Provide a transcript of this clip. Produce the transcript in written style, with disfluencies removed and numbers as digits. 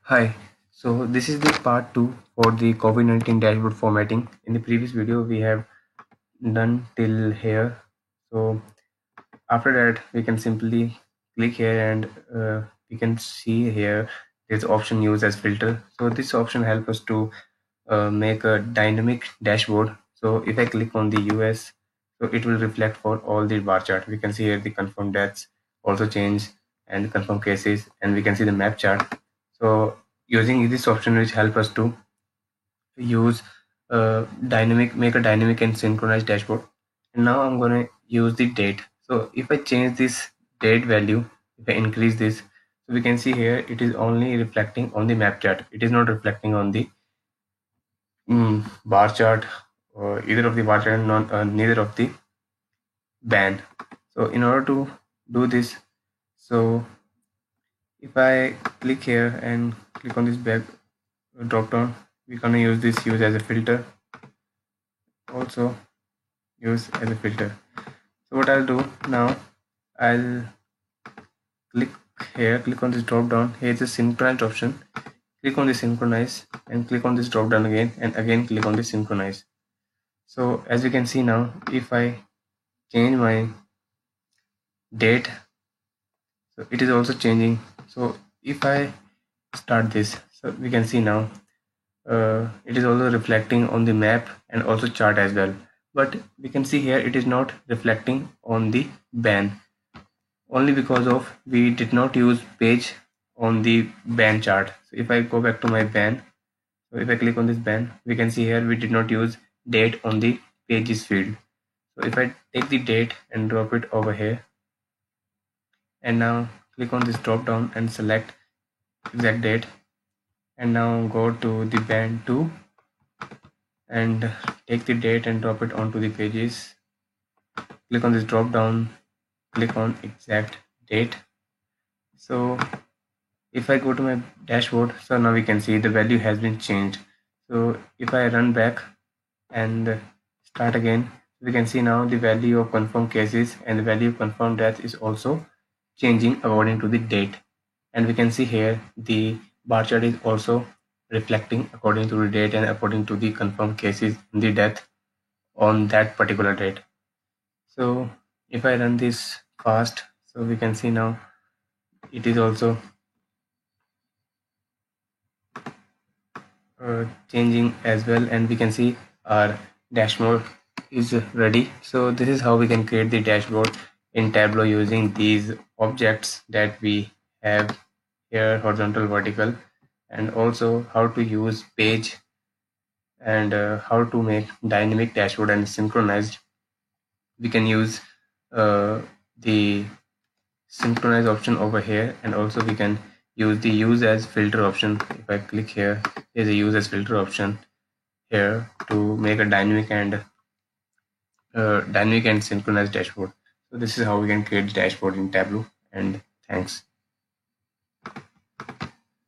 Hi, so this is the part 2 for the COVID-19 dashboard formatting. In the previous video, we have done till here. So after that, we can simply click here and we can see here there's option use as filter. So this option helps us to make a dynamic dashboard. So if I click on the US, so it will reflect for all the bar chart. We can see here the confirmed deaths also change and confirmed cases, and we can see the map chart. So using this option which help us to use make a dynamic and synchronized dashboard. And now I'm going to use the date. So if I change this date value, if I increase this, so we can see here it is only reflecting on the map chart. It is not reflecting on the bar chart or either of the bar chart and neither of the band. So in order to do this, so if I click here and click on this back drop down, we're gonna use as a filter, also use as a filter. So what I'll do now, I'll click here, click on this drop down. Here's the synchronized option. Click on the synchronize and click on this drop down again, and again click on the synchronize. So as you can see now, if I change my date, so it is also changing. So if I start this, so we can see now it is also reflecting on the map and also chart as well, but we can see here it is not reflecting on the ban, only because of we did not use page on the ban chart. So if I go back to my ban, so if I click on this ban, we can see here we did not use date on the pages field. So if I take the date and drop it over here, and now click on this drop down and select exact date, and now go to the band 2 and take the date and drop it onto the pages. Click on this drop down, click on exact date. So if I go to my dashboard, so now we can see the value has been changed. So if I run back and start again, we can see now the value of confirmed cases and the value of confirmed death is also changing according to the date. And we can see here the bar chart is also reflecting according to the date and according to the confirmed cases and the death on that particular date. So if I run this fast, so we can see now it is also changing as well, and we can see our dashboard is ready. So this is how we can create the dashboard in Tableau using these objects that we have here, horizontal, vertical, and also how to use page and how to make dynamic dashboard and synchronized. We can use the synchronize option over here, and also we can use the use as filter option. If I click here, there's a use as filter option here to make a dynamic and synchronized dashboard. So this is how we can create the dashboard in Tableau, and thanks.